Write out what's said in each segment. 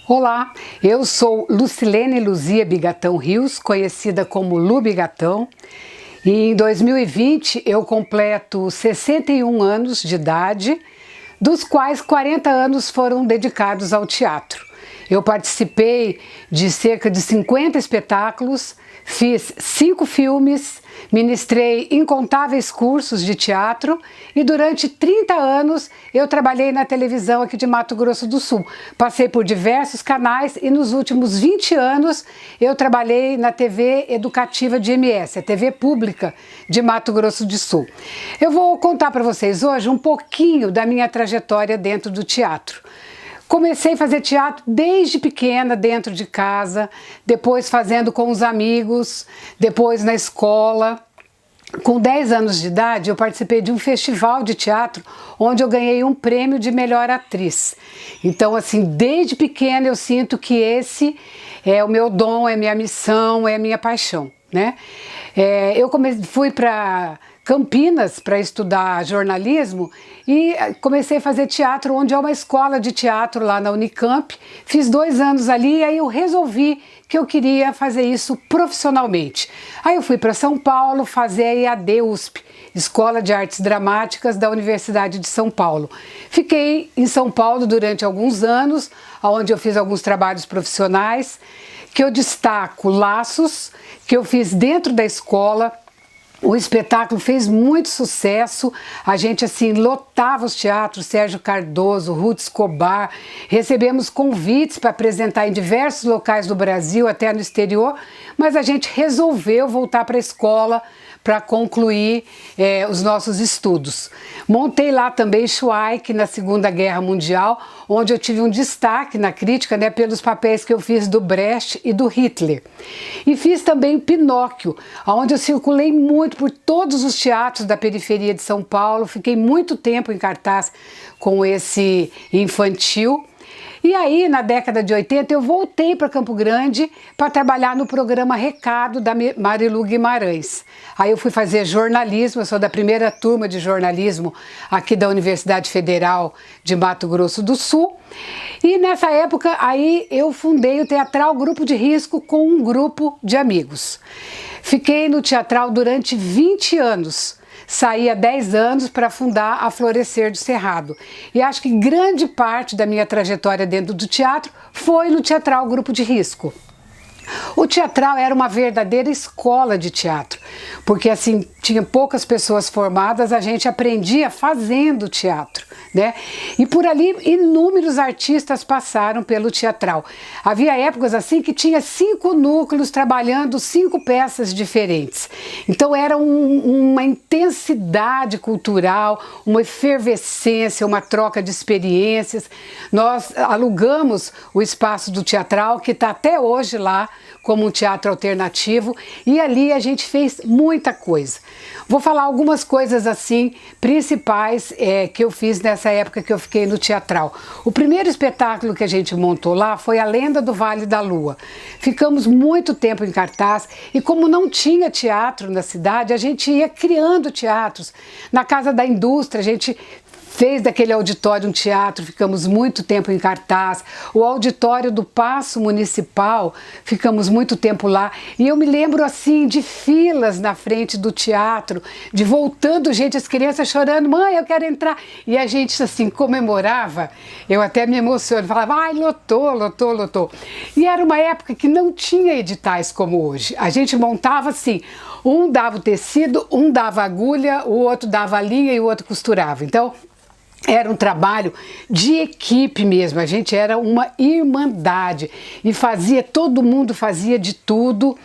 Olá, eu sou Lucilene Luzia Bigatão Rios, conhecida como Lu Bigatão, e em 2020 eu completo 61 anos de idade, dos quais 40 anos foram dedicados ao teatro. Eu participei de cerca de 50 espetáculos, fiz 5 filmes, ministrei incontáveis cursos de teatro e durante 30 anos eu trabalhei na televisão aqui de Mato Grosso do Sul. Passei por diversos canais e nos últimos 20 anos eu trabalhei na TV educativa de MS, a TV pública de Mato Grosso do Sul. Eu vou contar para vocês hoje um pouquinho da minha trajetória dentro do teatro. Comecei a fazer teatro desde pequena, dentro de casa, depois fazendo com os amigos, depois na escola. Com 10 anos de idade, eu participei de um festival de teatro onde eu ganhei um prêmio de melhor atriz. Então, assim, desde pequena eu sinto que esse é o meu dom, é minha missão, é minha paixão, né? Fui para Campinas para estudar jornalismo e comecei a fazer teatro, onde é uma escola de teatro lá na Unicamp. Fiz 2 anos ali e aí eu resolvi que eu queria fazer isso profissionalmente. Aí eu fui para São Paulo fazer a EAD USP, Escola de Artes Dramáticas da Universidade de São Paulo. Fiquei em São Paulo durante alguns anos, onde eu fiz alguns trabalhos profissionais, que eu destaco Laços, que eu fiz dentro da escola. O espetáculo fez muito sucesso, a gente assim lotava os teatros, Sérgio Cardoso, Ruth Escobar, recebemos convites para apresentar em diversos locais do Brasil, até no exterior, mas a gente resolveu voltar para a escola para concluir os nossos estudos. Montei lá também Schweik na Segunda Guerra Mundial, onde eu tive um destaque na crítica, né, pelos papéis que eu fiz do Brecht e do Hitler. E fiz também Pinóquio, onde eu circulei muito por todos os teatros da periferia de São Paulo, fiquei muito tempo em cartaz com esse infantil. E aí, na década de 80, eu voltei para Campo Grande para trabalhar no programa Recado da Marilu Guimarães. Aí eu fui fazer jornalismo, eu sou da primeira turma de jornalismo aqui da Universidade Federal de Mato Grosso do Sul. E nessa época, aí eu fundei o Teatral Grupo de Risco com um grupo de amigos. Fiquei no Teatral durante 20 anos. Saí há 10 anos para fundar a Florescer do Cerrado. E acho que grande parte da minha trajetória dentro do teatro foi no Teatral Grupo de Risco. O teatral era uma verdadeira escola de teatro, porque assim, tinha poucas pessoas formadas, a gente aprendia fazendo teatro, né? E por ali inúmeros artistas passaram pelo teatral. Havia épocas assim que tinha 5 núcleos trabalhando 5 peças diferentes. Então era uma intensidade cultural, uma efervescência, uma troca de experiências. Nós alugamos o espaço do teatral, que está até hoje lá, como um teatro alternativo, e ali a gente fez muita coisa. Vou falar algumas coisas assim principais que eu fiz nessa época que eu fiquei no teatral. O primeiro espetáculo que a gente montou lá foi A Lenda do Vale da Lua. Ficamos muito tempo em cartaz e como não tinha teatro na cidade, a gente ia criando teatros. Na Casa da Indústria a gente fez daquele auditório um teatro, ficamos muito tempo em cartaz. O auditório do Paço Municipal, ficamos muito tempo lá. E eu me lembro assim de filas na frente do teatro, de voltando gente, as crianças chorando, mãe, eu quero entrar. E a gente assim comemorava, eu até me emociono, falava, ai, lotou, lotou, lotou. E era uma época que não tinha editais como hoje. A gente montava assim, um dava o tecido, um dava a agulha, o outro dava a linha e o outro costurava. Então, era um trabalho de equipe mesmo, a gente era uma irmandade e todo mundo fazia de tudo.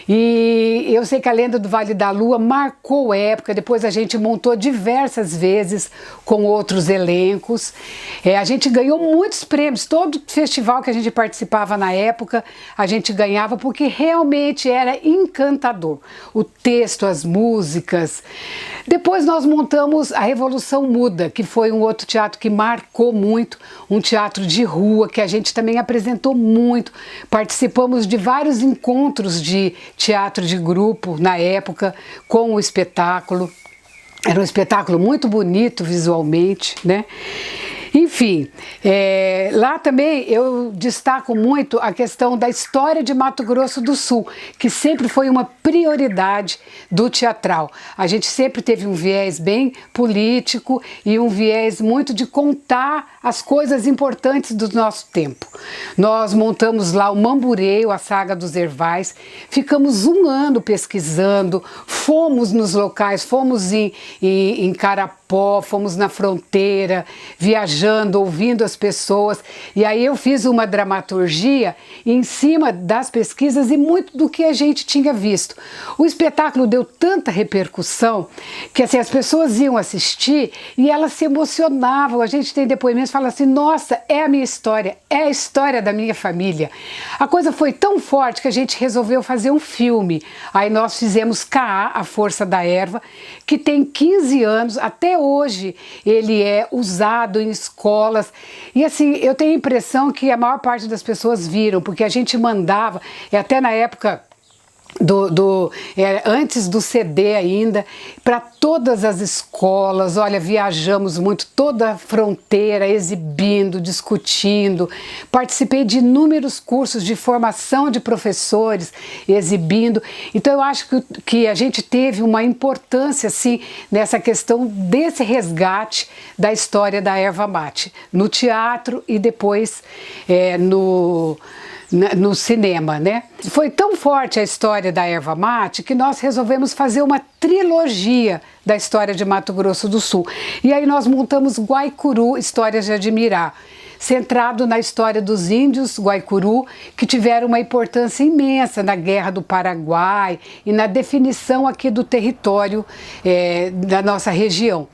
E eu sei que a Lenda do Vale da Lua marcou época, depois a gente montou diversas vezes com outros elencos. A gente ganhou muitos prêmios, todo festival que a gente participava na época, a gente ganhava porque realmente era encantador. O texto, as músicas. Depois nós montamos a Revolução Muda, que foi um outro teatro que marcou muito, um teatro de rua que a gente também apresentou muito. Participamos de vários encontros de teatro de grupo na época com o espetáculo. Era um espetáculo muito bonito visualmente, né? Enfim, lá também eu destaco muito a questão da história de Mato Grosso do Sul, que sempre foi uma prioridade do teatral. A gente sempre teve um viés bem político e um viés muito de contar as coisas importantes do nosso tempo. Nós montamos lá o Mambureio, a Saga dos Ervais, ficamos um ano pesquisando, fomos nos locais, fomos em Carapó, fomos na fronteira, viajando, ouvindo as pessoas, e aí eu fiz uma dramaturgia em cima das pesquisas e muito do que a gente tinha visto. O espetáculo deu tanta repercussão que assim, as pessoas iam assistir e elas se emocionavam. A gente tem depoimentos que falam assim, nossa, é a minha história, é a história da minha família. A coisa foi tão forte que a gente resolveu fazer um filme. Aí nós fizemos Kaá, A Força da Erva, que tem 15 anos, até hoje ele é usado em escolas. E assim, eu tenho a impressão que a maior parte das pessoas viram, porque a gente mandava, até na época antes do CD ainda, para todas as escolas. Olha, viajamos muito, toda a fronteira, exibindo, discutindo. Participei de inúmeros cursos de formação de professores, exibindo. Então eu acho que a gente teve uma importância assim, nessa questão desse resgate da história da erva mate, no teatro e depois no cinema, né? Foi tão forte a história da erva mate que nós resolvemos fazer uma trilogia da história de Mato Grosso do Sul. E aí nós montamos Guaicuru, Histórias de Admirar, centrado na história dos índios Guaicuru, que tiveram uma importância imensa na Guerra do Paraguai e na definição aqui do território da nossa região.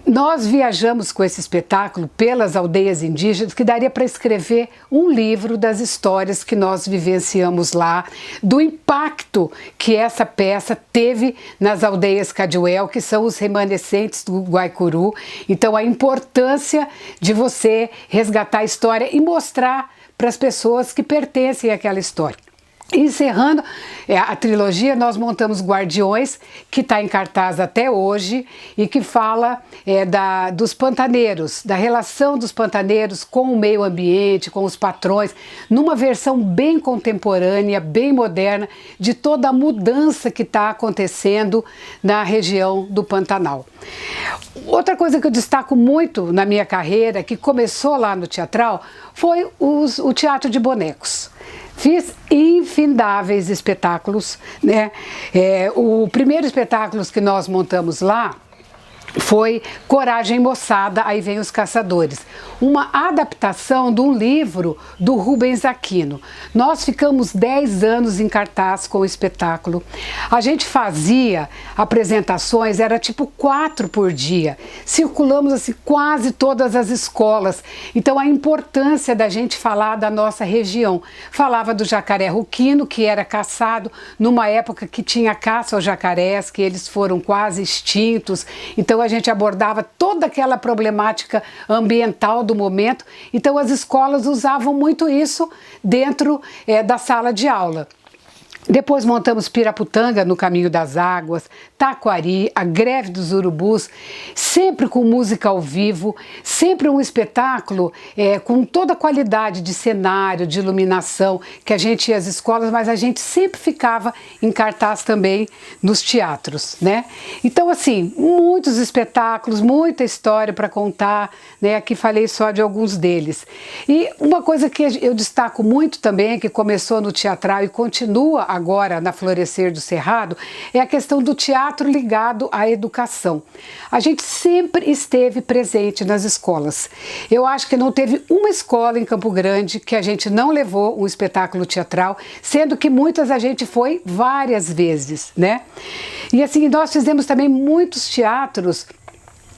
Nós viajamos com esse espetáculo pelas aldeias indígenas, que daria para escrever um livro das histórias que nós vivenciamos lá, do impacto que essa peça teve nas aldeias Cadiuel, que são os remanescentes do Guaicuru. Então a importância de você resgatar a história e mostrar para as pessoas que pertencem àquela história. Encerrando a trilogia, nós montamos Guardiões, que está em cartaz até hoje e que fala dos pantaneiros, da relação dos pantaneiros com o meio ambiente, com os patrões, numa versão bem contemporânea, bem moderna, de toda a mudança que está acontecendo na região do Pantanal. Outra coisa que eu destaco muito na minha carreira, que começou lá no teatral, foi o teatro de bonecos. Fiz infindáveis espetáculos, né? O primeiro espetáculo que nós montamos lá foi Coragem Moçada, Aí Vem os Caçadores, uma adaptação de um livro do Rubens Aquino. Nós ficamos 10 anos em cartaz com o espetáculo. A gente fazia apresentações, era tipo 4 por dia. Circulamos assim quase todas as escolas. Então a importância da gente falar da nossa região. Falava do jacaré ruquino, que era caçado numa época que tinha caça aos jacarés, que eles foram quase extintos. Então a gente abordava toda aquela problemática ambiental do momento. Então as escolas usavam muito isso dentro da sala de aula. Depois montamos Piraputanga, No Caminho das Águas, Taquari, A Greve dos Urubus, sempre com música ao vivo, sempre um espetáculo com toda a qualidade de cenário, de iluminação, que a gente ia às escolas, mas a gente sempre ficava em cartaz também nos teatros, né? Então, assim, muitos espetáculos, muita história para contar, né? Aqui falei só de alguns deles. E uma coisa que eu destaco muito também, que começou no teatral e continua agora na Florescer do Cerrado, é a questão do teatro ligado à educação. A gente sempre esteve presente nas escolas. Eu acho que não teve uma escola em Campo Grande que a gente não levou um espetáculo teatral, sendo que muitas a gente foi várias vezes, né? E assim, nós fizemos também muitos teatros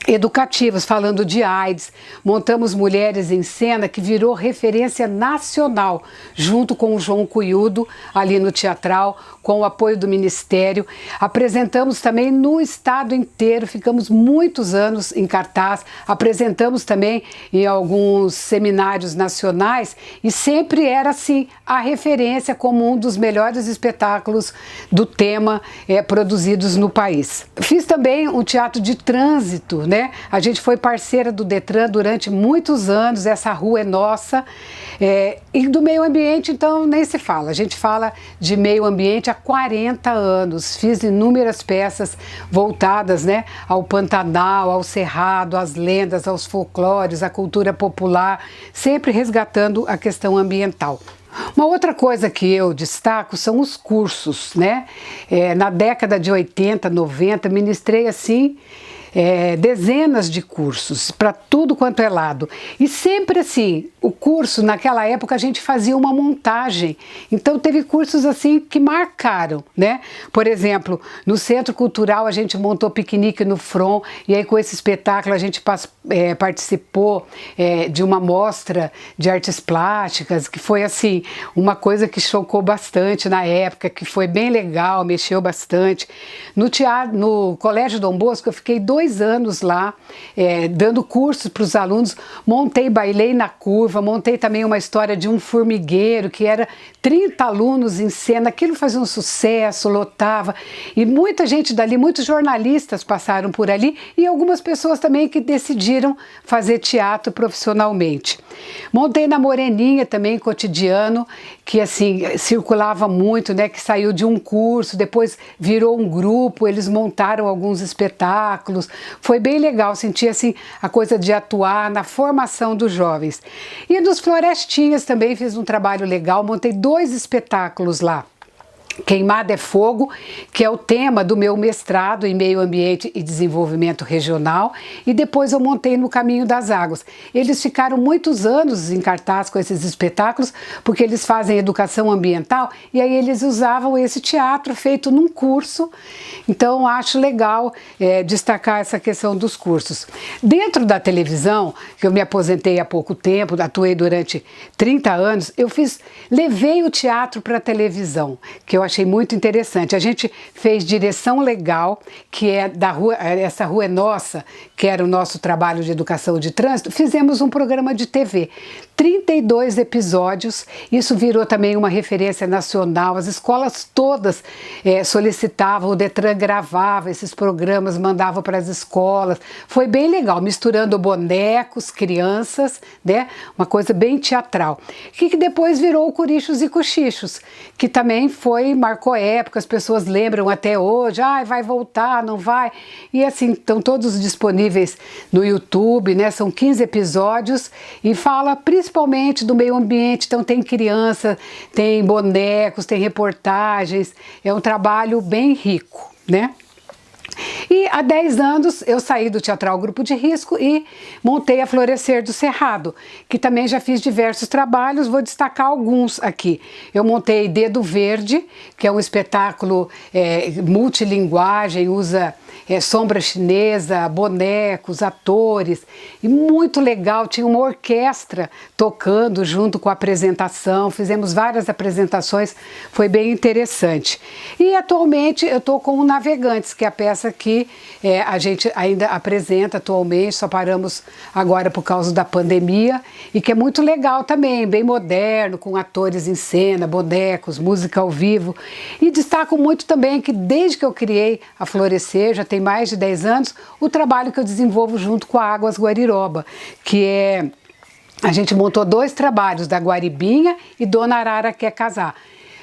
educativos, falando de AIDS, montamos Mulheres em Cena, que virou referência nacional, junto com o João Cuyudo, ali no teatral, com o apoio do Ministério. Apresentamos também no estado inteiro, ficamos muitos anos em cartaz, apresentamos também em alguns seminários nacionais e sempre era assim, a referência como um dos melhores espetáculos do tema produzidos no país. Fiz também um teatro de trânsito né? A gente foi parceira do Detran durante muitos anos, essa rua é nossa. E do meio ambiente, então, nem se fala. A gente fala de meio ambiente há 40 anos. Fiz inúmeras peças voltadas, né, ao Pantanal, ao Cerrado, às lendas, aos folclores, à cultura popular, sempre resgatando a questão ambiental. Uma outra coisa que eu destaco são os cursos, né? Na década de 80, 90, ministrei assim dezenas de cursos para tudo quanto é lado. E sempre assim, o curso, naquela época a gente fazia uma montagem. Então teve cursos assim que marcaram, né? Por exemplo, no Centro Cultural a gente montou piquenique no Front, e aí com esse espetáculo a gente participou de uma mostra de artes plásticas, que foi assim, uma coisa que chocou bastante na época, que foi bem legal, mexeu bastante. No teatro, no Colégio Dom Bosco, eu fiquei 2 anos lá, dando cursos para os alunos, bailei na curva, montei também uma história de um formigueiro, que era 30 alunos em cena, aquilo fazia um sucesso, lotava, e muita gente dali, muitos jornalistas passaram por ali, e algumas pessoas também que decidiram fazer teatro profissionalmente. Montei na Moreninha também, cotidiano, que assim, circulava muito, né, que saiu de um curso, depois virou um grupo, eles montaram alguns espetáculos, foi bem legal, senti assim a coisa de atuar na formação dos jovens. E dos Florestinhas também fiz um trabalho legal, montei 2 espetáculos lá. Queimada é Fogo, que é o tema do meu mestrado em Meio Ambiente e Desenvolvimento Regional, e depois eu montei No Caminho das Águas. Eles ficaram muitos anos em cartaz com esses espetáculos, porque eles fazem educação ambiental, e aí eles usavam esse teatro feito num curso. Então acho legal destacar essa questão dos cursos. Dentro da televisão, que eu me aposentei há pouco tempo, atuei durante 30 anos, levei o teatro para a televisão, que eu achei muito interessante. A gente fez Direção Legal, que é da rua, essa rua é nossa, que era o nosso trabalho de educação de trânsito, fizemos um programa de TV. 32 episódios, isso virou também uma referência nacional, as escolas todas solicitavam, o Detran gravava esses programas, mandava para as escolas, foi bem legal, misturando bonecos, crianças, né? Uma coisa bem teatral, que depois virou o Curichos e Cochichos, que também marcou época, as pessoas lembram até hoje, vai voltar, não vai, e assim, estão todos disponíveis no YouTube, né? São 15 episódios e fala principalmente do meio ambiente, então tem criança, tem bonecos, tem reportagens, é um trabalho bem rico, né? E há 10 anos eu saí do Teatral Grupo de Risco e montei a Florescer do Cerrado, que também já fiz diversos trabalhos, vou destacar alguns aqui. Eu montei Dedo Verde, que é um espetáculo multilinguagem, usa sombra chinesa, bonecos, atores, e muito legal, tinha uma orquestra tocando junto com a apresentação, fizemos várias apresentações, foi bem interessante. E atualmente eu estou com o Navegantes, que é a peça que a gente ainda apresenta atualmente, só paramos agora por causa da pandemia, e que é muito legal também, bem moderno, com atores em cena, bonecos, música ao vivo. E destaco muito também que desde que eu criei a Florescer, já tem mais de 10 anos, o trabalho que eu desenvolvo junto com a Águas Guariroba, que a gente montou 2 trabalhos, da Guaribinha e Dona Arara Quer Casar.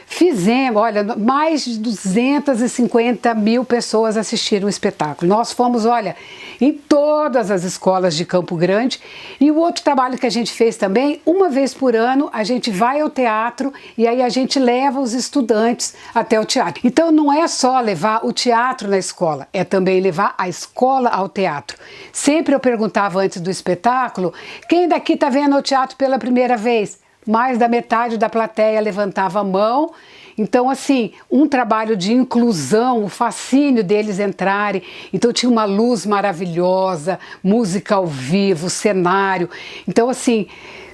Fizemos, olha, mais de 250 mil pessoas assistiram o espetáculo. Nós fomos, olha, em todas as escolas de Campo Grande. E o outro trabalho que a gente fez também, uma vez por ano, a gente vai ao teatro e aí a gente leva os estudantes até o teatro. Então não é só levar o teatro na escola, é também levar a escola ao teatro. Sempre eu perguntava antes do espetáculo, quem daqui está vendo o teatro pela primeira vez? Mais da metade da plateia levantava a mão. Então, assim, um trabalho de inclusão, o fascínio deles entrarem. Então, tinha uma luz maravilhosa, música ao vivo, cenário. Então, assim,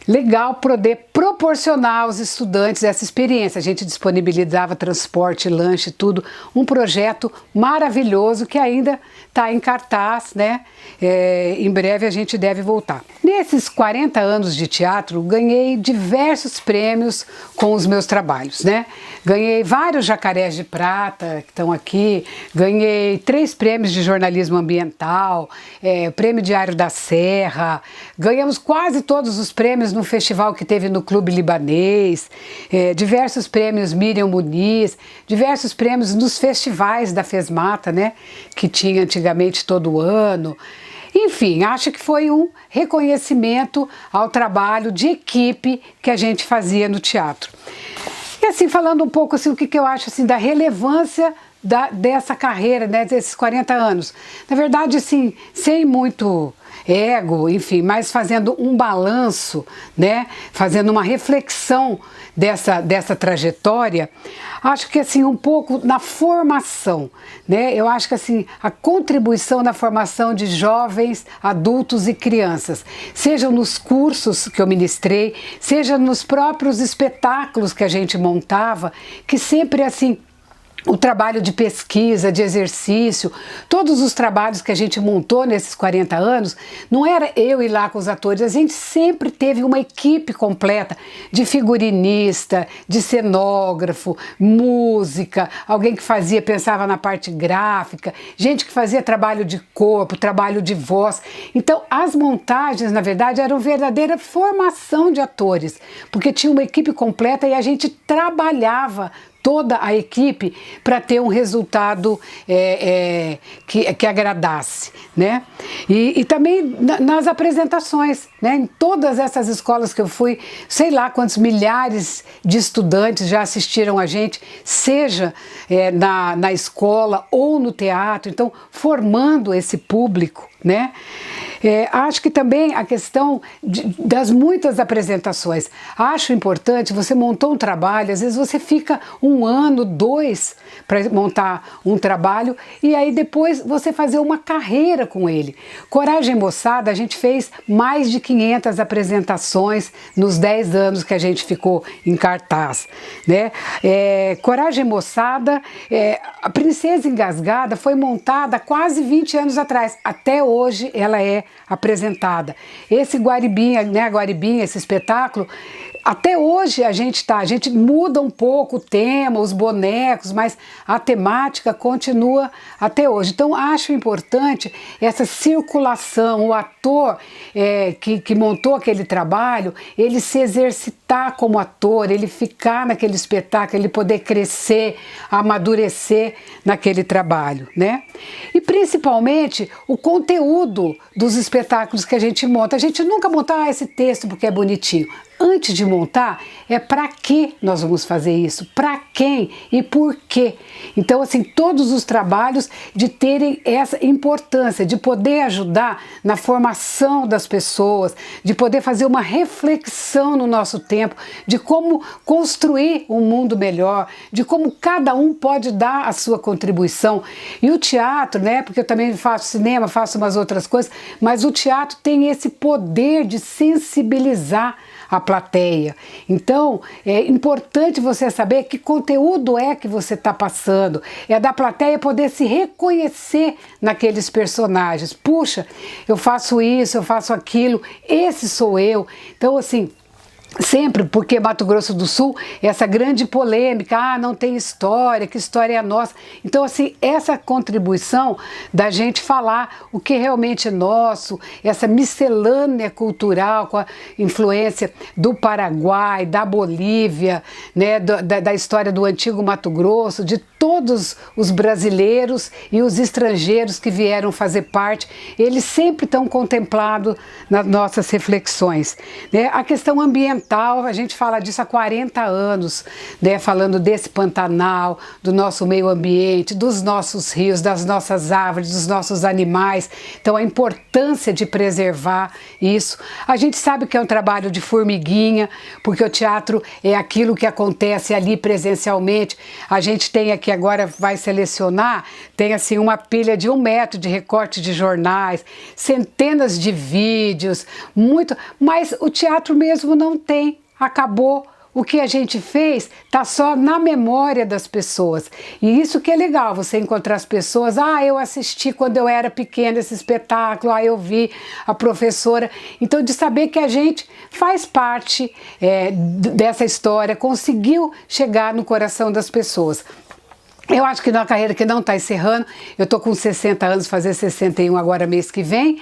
legal poder proporcionar aos estudantes essa experiência. A gente disponibilizava transporte, lanche, tudo. Um projeto maravilhoso que ainda está em cartaz, né? Em breve a gente deve voltar. Nesses 40 anos de teatro, ganhei diversos prêmios com os meus trabalhos, né? Ganhei vários jacarés de prata que estão aqui, ganhei 3 prêmios de jornalismo ambiental, prêmio Diário da Serra, ganhamos quase todos os prêmios no festival que teve no Clube Libanês, diversos prêmios Miriam Muniz, diversos prêmios nos festivais da FESMATA, né? Que tinha antigamente todo ano. Enfim, acho que foi um reconhecimento ao trabalho de equipe que a gente fazia no teatro. E assim, falando um pouco assim, o que eu acho assim, da relevância dessa carreira, né, desses 40 anos. Na verdade, assim, sem muito ego, enfim, mas fazendo um balanço, né, fazendo uma reflexão dessa trajetória, acho que assim, um pouco na formação, né, eu acho que assim, a contribuição na formação de jovens, adultos e crianças, seja nos cursos que eu ministrei, seja nos próprios espetáculos que a gente montava, que sempre assim, o trabalho de pesquisa, de exercício, todos os trabalhos que a gente montou nesses 40 anos, não era eu ir lá com os atores, a gente sempre teve uma equipe completa de figurinista, de cenógrafo, música, alguém que pensava na parte gráfica, gente que fazia trabalho de corpo, trabalho de voz. Então, as montagens, na verdade, eram verdadeira formação de atores, porque tinha uma equipe completa e a gente trabalhava toda a equipe para ter um resultado que agradasse, né? E também nas apresentações, né? Em todas essas escolas que eu fui, sei lá quantos milhares de estudantes já assistiram a gente, seja na escola ou no teatro, então formando esse público, né? Acho que também a questão das muitas apresentações. Acho importante, você montou um trabalho, às vezes você fica 1 ano, 2 para montar um trabalho e aí depois você fazer uma carreira com ele. Coragem Moçada, a gente fez mais de 500 apresentações nos 10 anos que a gente ficou em cartaz, né? Coragem Moçada, a Princesa Engasgada foi montada há quase 20 anos atrás. Até hoje ela é apresentada. Esse Guaribinha, né, Guaribinha, esse espetáculo, até hoje a gente muda um pouco o tema, os bonecos, mas a temática continua até hoje. Então acho importante essa circulação, o ator que montou aquele trabalho, ele se exercitar como ator, ele ficar naquele espetáculo, ele poder crescer, amadurecer naquele trabalho, né? E principalmente o conteúdo dos espetáculos que a gente monta. A gente nunca monta esse texto porque é bonitinho. Antes de montar, para que nós vamos fazer isso? Para quem e por quê? Então, assim, todos os trabalhos de terem essa importância, de poder ajudar na formação das pessoas, de poder fazer uma reflexão no nosso tempo, de como construir um mundo melhor, de como cada um pode dar a sua contribuição. E o teatro, né, porque eu também faço cinema, faço umas outras coisas, mas o teatro tem esse poder de sensibilizar a plateia. Então, é importante você saber que conteúdo é que você está passando. É da plateia poder se reconhecer naqueles personagens. Puxa, eu faço isso, eu faço aquilo, esse sou eu. Então, assim, sempre, porque Mato Grosso do Sul, essa grande polêmica, não tem história, que história é a nossa. Então, assim, essa contribuição da gente falar o que realmente é nosso, essa miscelânea cultural com a influência do Paraguai, da Bolívia, né, da história do antigo Mato Grosso, de todos os brasileiros e os estrangeiros que vieram fazer parte, eles sempre estão contemplados nas nossas reflexões, né? A questão ambiental fundamental, a gente fala disso há 40 anos, né, falando desse Pantanal, do nosso meio ambiente, dos nossos rios, das nossas árvores, dos nossos animais. Então a importância de preservar isso. A gente sabe que é um trabalho de formiguinha, porque o teatro é aquilo que acontece ali presencialmente. A gente tem aqui agora, vai selecionar, tem assim uma pilha de 1 metro de recorte de jornais, centenas de vídeos, muito, mas o teatro mesmo não tem, acabou. O que a gente fez está só na memória das pessoas. E isso que é legal, você encontrar as pessoas. Ah, eu assisti quando eu era pequena esse espetáculo, ah, eu vi a professora. Então, de saber que a gente faz parte dessa história, conseguiu chegar no coração das pessoas. Eu acho que na carreira que não está encerrando, eu estou com 60 anos, fazer 61 agora mês que vem,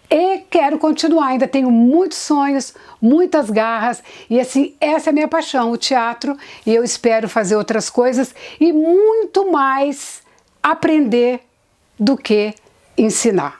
e quero continuar, ainda tenho muitos sonhos, muitas garras, e assim, essa é a minha paixão, o teatro, e eu espero fazer outras coisas e muito mais aprender do que ensinar.